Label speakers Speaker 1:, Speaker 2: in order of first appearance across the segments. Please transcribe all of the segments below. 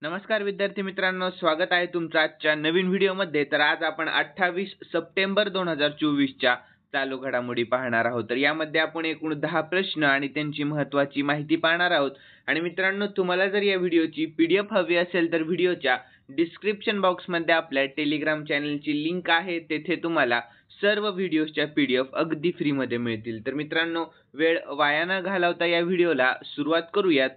Speaker 1: नमस्कार विद्यार्थी मित्रांनो, स्वागत आहे तुमचं आजच्या नवीन व्हिडिओमध्ये. तर आज आपण 28 सप्टेंबर 2024 च्या चालू घडामोडी पाहणार आहोत. तर यामध्ये आपण एकूण 10 प्रश्न आणि त्यांची महत्त्वाची माहिती पाहणार आहोत. आणि मित्रांनो, तुम्हाला जर या व्हिडिओची PDF हवी असेल तर व्हिडिओच्या डिस्क्रिप्शन बॉक्समध्ये आपल्या टेलिग्राम चॅनलची लिंक आहे. तेथे तुम्हाला सर्व व्हिडिओच्या PDF अगदी फ्रीमध्ये मिळतील. तर मित्रांनो, वेळ वाया न घालवता या व्हिडिओला सुरुवात करूयात.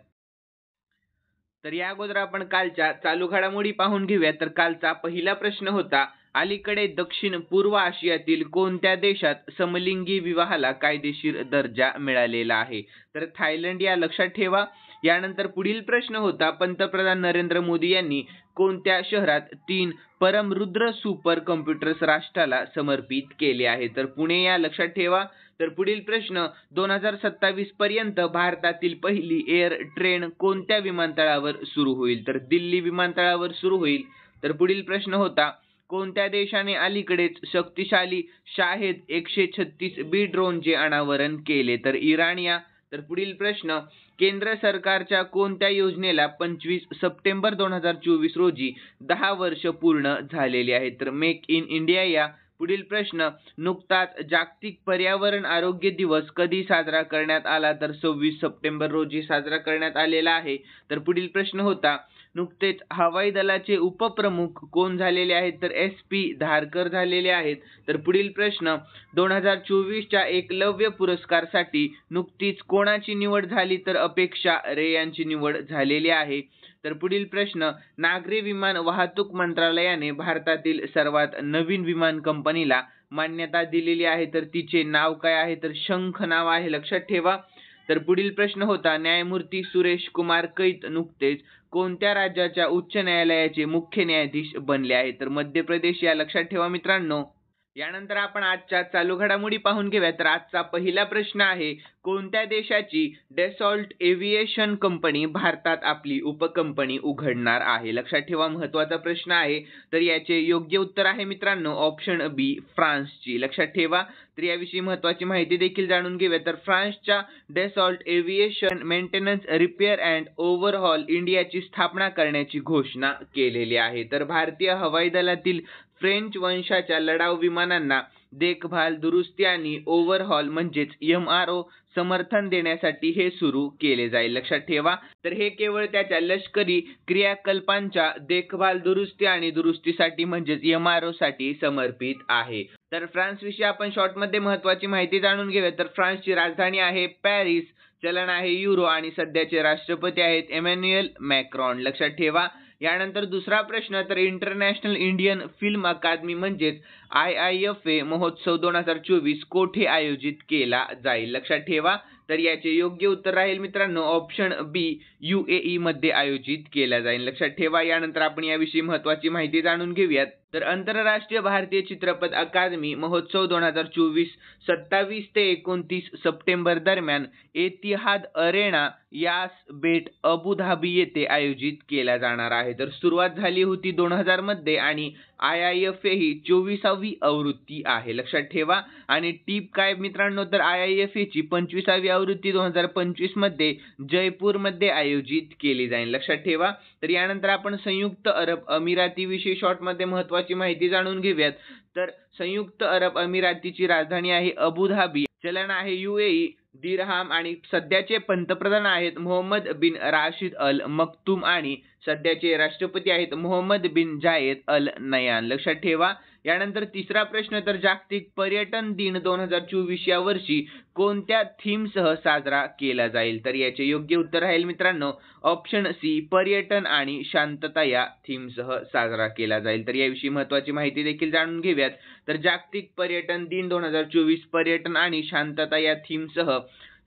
Speaker 1: तर या अगोदर आपण कालच्या चालू घडामोडी पाहून घेऊया. तर कालचा पहिला प्रश्न होता, अलीकडे दक्षिण पूर्व आशियातील कोणत्या देशात समलिंगी विवाहाला कायदेशीर दर्जा मिळालेला आहे? तर थायलंड या लक्षात ठेवा. यानंतर पुढील प्रश्न होता, पंतप्रधान नरेंद्र मोदी यांनी कोणत्या शहरात 3 परमरुद्र सुपर कॉम्प्युटर्स राष्ट्राला समर्पित केले आहे? तर पुणे या लक्षात ठेवा. तर पुढील प्रश्न, 2027 पर्यंत भारतातील पहिली एअर ट्रेन कोणत्या विमानतळावर सुरू होईल? तर दिल्ली विमानतळावर सुरू होईल. तर पुढील प्रश्न होता, कोणत्या देशाने अलीकडेच शक्तिशाली शाहेद 136B ड्रोनचे अनावरण केले? तर इराण या. तर पुढील प्रश्न, केंद्र सरकारच्या कोणत्या योजनेला 25 सप्टेंबर 2024 रोजी 10 वर्ष पूर्ण झालेली आहेत? तर मेक इन इंडिया या. पुढील प्रश्न, नुकताच जागतिक पर्यावरण आरोग्य दिवस कधी साजरा करण्यात आला? तर 26 सप्टेंबर रोजी साजरा करण्यात आलेला आहे. तर पुढील प्रश्न होता, नुकतेच हवाई दलाचे उपप्रमुख कोण झालेले आहेत? तर SP धारकर झालेले आहेत. तर पुढील प्रश्न, 2024 च्या एकलव्य पुरस्कारसाठी नुकतीच कोणाची निवड झाली? तर अपेक्षा रे यांची निवड झालेली आहे. तर पुढील प्रश्न, नागरी विमान वाहतूक मंत्रालयाने भारतातील सर्वात नवीन विमान कंपनीला मान्यता दिलेली आहे. तर तिचे नाव काय आहे? तर शंख नाव आहे, लक्षात ठेवा. तर पुढील प्रश्न होता, न्यायमूर्ती सुरेश कुमार कैत नुकतेच कोणत्या राज्याच्या उच्च न्यायालयाचे मुख्य न्यायाधीश बनले आहेत? तर मध्य प्रदेश या, लक्षात ठेवा मित्रांनो. यानंतर आपण आजच्या चालू घडामोडी पाहून घेऊया. तर आजचा पहिला प्रश्न आहे, कोणत्या देशाची डॅसॉल्ट एव्हिएशन कंपनी भारतात आपली उपकंपनी उघडणार आहे? लक्षात ठेवा, महत्त्वाचा प्रश्न आहे. तर याचे योग्य उत्तर आहे मित्रांनो ऑप्शन बी, फ्रान्सची, लक्षात ठेवा. तर याविषयी महत्त्वाची माहिती देखील जाणून घेऊया. तर फ्रान्सच्या Dassault aviation maintenance, repair and overhaul इंडियाची स्थापना करण्याची घोषणा केलेली आहे. तर भारतीय हवाई दलातील फ्रेंच वंशाच्या लढाऊ विमानांना देखभाल, दुरुस्ती आणि ओव्हरहॉल म्हणजेच MRO समर्थन देण्यासाठी हे सुरू केले जाईल, लक्षात ठेवा. तर हे केवळ त्याच्या लष्करी क्रियाकल्पांच्या देखभाल, दुरुस्ती आणि दुरुस्तीसाठी म्हणजेच MRO साठी समर्पित आहे. तर फ्रान्स विषयी आपण शॉर्टमध्ये महत्त्वाची माहिती जाणून घेऊया. तर फ्रान्सची राजधानी आहे पॅरिस, चलन आहे युरो आणि सध्याचे राष्ट्रपती आहेत इमॅन्युएल मॅक्रॉन, लक्षात ठेवा. यानंतर दुसरा प्रश्न, तर इंटरनॅशनल इंडियन फिल्म अकादमी म्हणजेच IIFA महोत्सव 2024 कोठे आयोजित केला जाईल? लक्षात ठेवा. तर याचे योग्य उत्तर राहील मित्रांनो ऑप्शन बी, UAE मध्ये आयोजित केला जाईल, लक्षात ठेवा. यानंतर आपण याविषयी महत्त्वाची माहिती जाणून घेऊयात. तर आंतरराष्ट्रीय भारतीय चित्रपट अकादमी महोत्सव 2024 27 ते 29 सप्टेंबर दरम्यान एतिहाद अरेना यास बेट अबुधाबी येथे आयोजित केला जाणार आहे. तर सुरुवात झाली होती 2000 मध्ये आणि IIFA ही 24वी आवृत्ती आहे, लक्षात ठेवा. आणि टीप काय मित्रांनो, तर IIFA ची 25वी आवृत्ती 2025 मध्ये जयपूर मध्ये आयोजित केली जाईल, लक्षात ठेवा. तर यानंतर आपण संयुक्त अरब अमिरातीविषयी शॉर्टमध्ये महत्त्वाची माहिती जाणून घेऊयात. तर संयुक्त अरब अमिरातीची राजधानी आहे अबुधाबी, चलन आहे UAE दिरहाम आणि सध्याचे पंतप्रधान आहेत मोहम्मद बिन राशिद अल मक्तूम आणि सध्याचे राष्ट्रपती आहेत मोहम्मद बिन जायद अल नयान, लक्षात ठेवा. यानंतर तिसरा प्रश्न, तर जागतिक पर्यटन दिन 2024 या वर्षी कोणत्या थीमसह साजरा केला जाईल? तर याचे योग्य उत्तर राहील मित्रांनो ऑप्शन सी, पर्यटन आणि शांतता या थीमसह साजरा केला जाईल. तर याविषयी महत्त्वाची माहिती देखील जाणून घेऊयात. तर जागतिक पर्यटन दिन 2024 पर्यटन आणि शांतता या थीमसह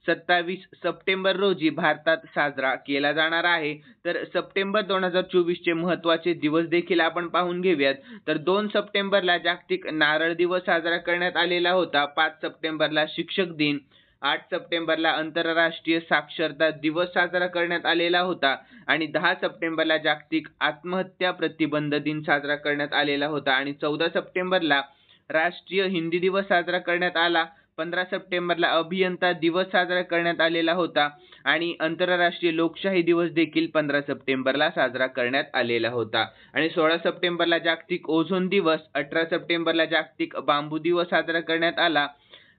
Speaker 1: 27 सप्टेंबर रोजी भारतात साजरा केला जाणार आहे. तर सप्टेंबर 2024 चे महत्त्वाचे दिवस देखील आपण पाहून घेऊयात. तर 2 सप्टेंबरला जागतिक नारळ दिवस साजरा करण्यात आलेला होता. 5 सप्टेंबरला शिक्षक दिन, 8 सप्टेंबरला आंतरराष्ट्रीय साक्षरता दिवस साजरा करण्यात आलेला होता आणि 10 सप्टेंबरला जागतिक आत्महत्या प्रतिबंध दिन साजरा करण्यात आलेला होता आणि 14 सप्टेंबरला राष्ट्रीय हिंदी दिवस साजरा करण्यात आला. 15 सप्टेंबरला अभियंता दिवस साजरा करण्यात आलेला होता आणि आंतरराष्ट्रीय लोकशाही दिवस देखील 15 सप्टेंबरला साजरा करण्यात आलेला होता. आणि 16 सप्टेंबरला जागतिक ओझोन दिवस, 18 सप्टेंबरला जागतिक बांबू दिवस साजरा करण्यात आला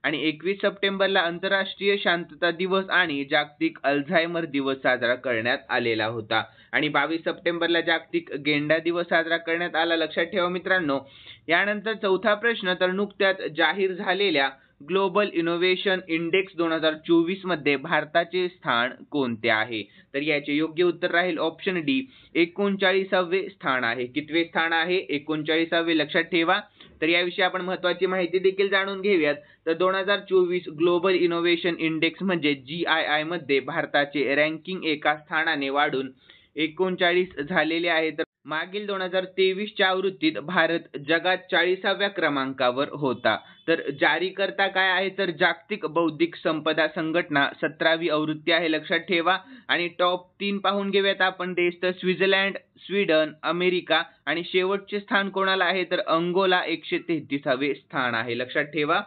Speaker 1: आणि 21 सप्टेंबरला आंतरराष्ट्रीय शांतता दिवस आणि जागतिक अल्झायमर दिवस साजरा करण्यात आलेला होता. आणि 22 सप्टेंबरला जागतिक गेंडा दिवस साजरा करण्यात आला. लक्षात ठेवा मित्रांनो. यानंतर चौथा प्रश्न, तर नुकत्याच जाहीर झालेल्या ग्लोबल इनोव्हेशन इंडेक्स 2024 मध्ये भारताचे स्थान कोणते आहे? तर याचे योग्य उत्तर राहील ऑप्शन डी, 39वे स्थान आहे. कितवे स्थान आहे? 39वे. लक्षात ठेवा. तर याविषयी आपण महत्त्वाची माहिती देखील जाणून घेऊयात. तर 2024 ग्लोबल इनोव्हेशन इंडेक्स म्हणजे GII मध्ये भारताचे रँकिंग एका स्थानाने वाढून 39 झालेले आहे. तर मागील 2023च्या आवृत्तीत भारत जगात 40व्या क्रमांकावर होता. तर जारीकर्ता काय आहे? तर जागतिक बौद्धिक संपदा संघटना 17वी आवृत्ती आहे. लक्षात ठेवा. आणि टॉप 3 पाहून घेऊयात आपण देश. तर स्वित्झर्लंड, स्वीडन, अमेरिका आणि शेवटचे स्थान कोणाला आहे? तर अंगोला 133वे स्थान आहे. लक्षात ठेवा.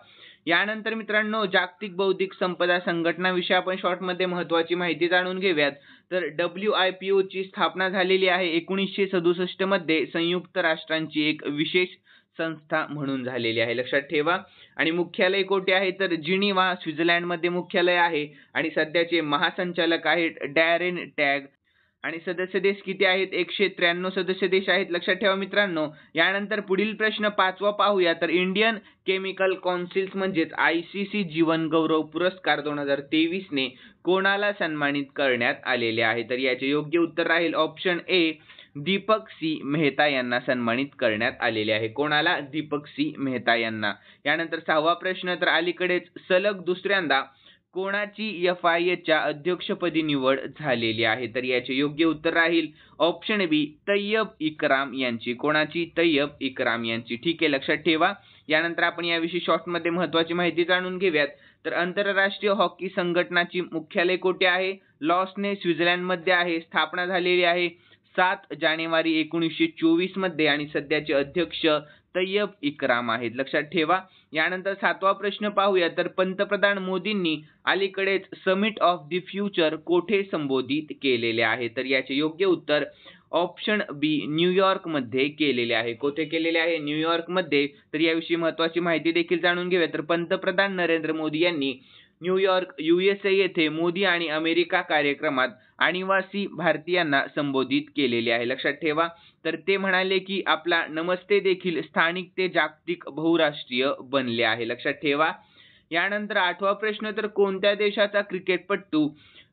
Speaker 1: यानंतर मित्रांनो, जागतिक बौद्धिक संपदा संघटनाविषयी आपण शॉर्टमध्ये महत्त्वाची माहिती जाणून घेऊयात. तर WIPO ची स्थापना झालेली आहे 1967 मध्ये संयुक्त राष्ट्रांची एक विशेष संस्था म्हणून झालेली आहे. लक्षात ठेवा. आणि मुख्यालय कोठे आहे? तर जिनिव्हा, स्वित्झर्लंडमध्ये मुख्यालय आहे. आणि सध्याचे महासंचालक आहेत डॅरेन टॅग. आणि सदस्य देश किती आहेत? 193 सदस्य देश आहेत. लक्षात ठेवा मित्रांनो. यानंतर पुढील प्रश्न 5वा पाहूया. तर इंडियन केमिकल कौन्सिल्स म्हणजेच ICC जीवन गौरव पुरस्कार 2023 ने कोणाला सन्मानित करण्यात आलेले आहे? तर याचे योग्य उत्तर राहील option A, Deepak C Mehta यांना सन्मानित करण्यात आलेले आहे. कोणाला? दीपक सी मेहता यांना. यानंतर 6वा प्रश्न, तर अलीकडेच सलग दुसऱ्यांदा कोणाची FIA च्या अध्यक्षपदी निवड झालेली आहे? तर याचे योग्य उत्तर राहील ऑप्शन बी, तय्यब इकराम यांची. कोणाची? तय्यब इकराम यांची. ठीक आहे, लक्षात ठेवा. यानंतर आपण याविषयी शॉर्टमध्ये महत्त्वाची माहिती जाणून घेऊयात. तर आंतरराष्ट्रीय हॉकी संघटनाची मुख्यालय कोठे आहे? लॉसने, स्वित्झर्लंडमध्ये आहे. स्थापना झालेली आहे 7 जानेवारी 1924 मध्ये आणि सध्याचे अध्यक्ष तय्यब इकराम आहेत. लक्षात ठेवा. यानंतर 7वा प्रश्न पाहूया. तर पंतप्रधान मोदींनी अलीकडेच समिट ऑफ द फ्युचर कोठे संबोधित केलेले आहे? तर याचे योग्य उत्तर ऑप्शन बी, न्यूयॉर्क मध्ये केलेले आहे. कोठे केलेले आहे? न्यूयॉर्क मध्ये. तर याविषयी महत्त्वाची माहिती देखील जाणून घेऊया. तर पंतप्रधान नरेंद्र मोदी यांनी न्यूयॉर्क USA येथे मोदी आणि अमेरिका कार्यक्रमात अनिवासी भारतीयांना संबोधित केलेले आहे. लक्षात ठेवा. तर ते म्हणाले की आपला नमस्ते देखील स्थानिक ते जागतिक बहुराष्ट्रीय बनले आहे. लक्षात ठेवा. यानंतर 8वा प्रश्न, तर कोणत्या देशाचा क्रिकेटपटू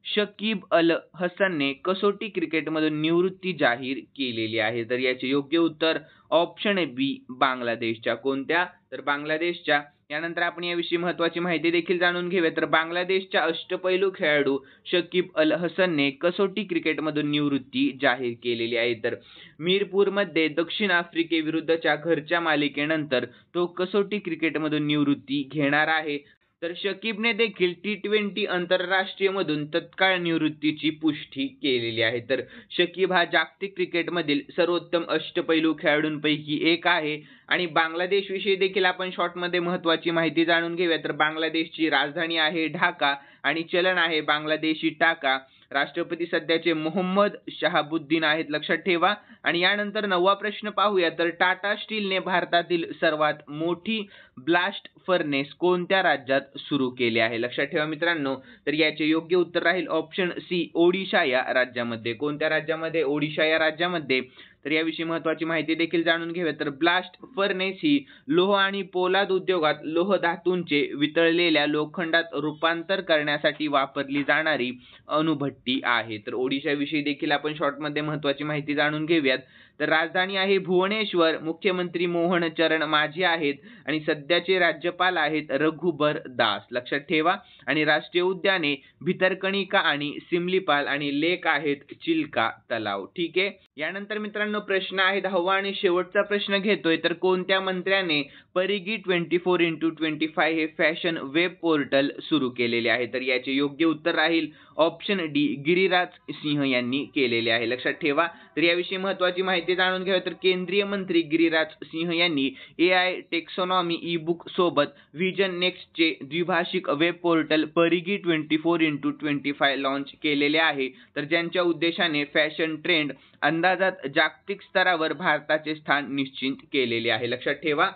Speaker 1: शकीब अल हसनने कसोटी क्रिकेटमधून निवृत्ती जाहीर केलेली आहे? तर याचे योग्य उत्तर ऑप्शन बी, बांगलादेशच्या. कोणत्या? तर बांगलादेशच्या. यानंतर आपण याविषयी महत्त्वाची माहिती देखील जाणून घेऊया. तर बांगलादेशच्या अष्टपैलू खेळाडू शकीब अल हसनने कसोटी क्रिकेटमधून निवृत्ती जाहीर केलेली आहे. तर मीरपूरमध्ये दक्षिण आफ्रिकेविरुद्धच्या घरच्या मालिकेनंतर तो कसोटी क्रिकेटमधून निवृत्ती घेणार आहे. तर शकीबने देखील T20 आंतरराष्ट्रीय मधून तत्काळ निवृत्तीची पुष्टी केलेली आहे. तर शकीब हा जागतिक क्रिकेटमधील सर्वोत्तम अष्टपैलू खेळाडूंपैकी एक आहे. आणि बांगलादेश विषयी देखील आपण शॉर्टमध्ये महत्त्वाची माहिती जाणून घेऊया. तर बांगलादेशची राजधानी आहे ढाका आणि चलन आहे बांगलादेशी टाका. राष्ट्रपती सध्याचे मोहम्मद शहाबुद्दीन आहेत. लक्षात ठेवा. आणि यानंतर 9वा प्रश्न पाहूया. तर टाटा स्टीलने भारतातील सर्वात मोठी ब्लास्ट फर्नेस कोणत्या राज्यात सुरू केले आहे? लक्षात ठेवा मित्रांनो. तर याचे योग्य उत्तर राहील ऑप्शन सी, ओडिशा या राज्यामध्ये. कोणत्या राज्यामध्ये? ओडिशा या राज्यामध्ये. तर याविषयी महत्त्वाची माहिती देखील जाणून घेऊया. तर ब्लास्ट फर्नेस ही लोह आणि पोलाद उद्योगात लोह धातूंचे वितळलेल्या लोखंडात रूपांतर करण्यासाठी वापरली जाणारी अणुभट्टी आहे. तर ओडिशाविषयी देखील आपण शॉर्टमध्ये महत्त्वाची माहिती जाणून घेऊयात. तर राजधानी आहे भुवनेश्वर. मुख्यमंत्री मोहन चरण माझी आहेत आणि सध्याचे राज्यपाल आहेत रघुबर दास. लक्षात ठेवा. आणि राष्ट्रीय उद्याने भितरकणिका आणि सिमलीपाल आणि लेक आहेत चिल्का तलाव. ठीक आहे. यानंतर मित्रांनो मित्रांनो प्रश्न आहे 10वा आणि शेवटचा प्रश्न घेतोय. तर कोणत्या मंत्र्याने परिगी 24x25 हे फॅशन वेब पोर्टल सुरू केलेले आहे? तर याचे योग्य उत्तर राहील ऑप्शन डी, गिरिराज सिंह यांनी केलेले आहे. लक्षात ठेवा. तर याविषयी महत्त्वाची माहिती जाणून घ्यावी. तर केंद्रीय मंत्री गिरिराज सिंह यांनी AI टेक्सॉनॉमी ई बुक सोबत व्हिजन नेक्स्टचे द्विभाषिक वेब पोर्टल परिगी 24x25 लॉन्च केलेले आहे. तर ज्यांच्या उद्देशाने फॅशन ट्रेंड अंदाजात जागतिक स्तरावर भारताचे स्थान निश्चित केलेले आहे. लक्षात ठेवा.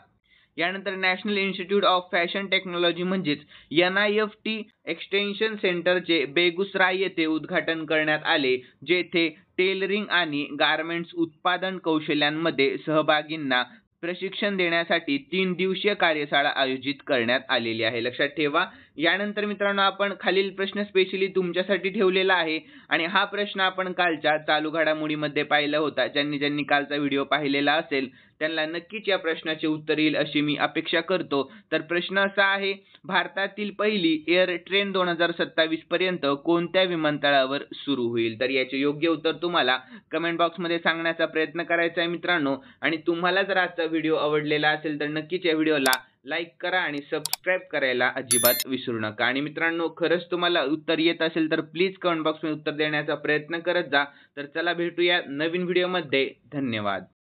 Speaker 1: यानंतर national institute of fashion technology म्हणजेच NIFT एक्सटेन्शन सेंटरचे बेगुसराय येथे उद्घाटन करण्यात आले, जेथे टेलरिंग आणि गारमेंट्स उत्पादन कौशल्यांमध्ये सहभागींना प्रशिक्षण देण्यासाठी 3 दिवसीय कार्यशाळा आयोजित करण्यात आलेली आहे. लक्षात ठेवा. यानंतर मित्रांनो आपण खालील प्रश्न स्पेशली तुमच्यासाठी ठेवलेला आहे आणि हा प्रश्न आपण कालच्या चालू घडामोडीमध्ये पाहिला होता. ज्यांनी कालचा व्हिडिओ पाहिलेला असेल त्यांना नक्कीच या प्रश्नाचे उत्तर येईल अशी मी अपेक्षा करतो. तर प्रश्न असा आहे, भारतातील पहिली एअर ट्रेन 2027 पर्यंत कोणत्या विमानतळावर सुरू होईल? तर याचे योग्य उत्तर तुम्हाला कमेंट बॉक्समध्ये सांगण्याचा प्रयत्न करायचा आहे मित्रांनो. आणि तुम्हाला जर आजचा व्हिडिओ आवडलेला असेल तर नक्कीच या व्हिडिओला लाईक करा आणि सबस्क्राईब करायला अजिबात विसरू नका. आणि मित्रांनो खरंच तुम्हाला उत्तर येत असेल तर प्लीज कमेंट बॉक्समध्ये उत्तर देण्याचा प्रयत्न करत जा. तर चला भेटूया नवीन व्हिडिओमध्ये. धन्यवाद.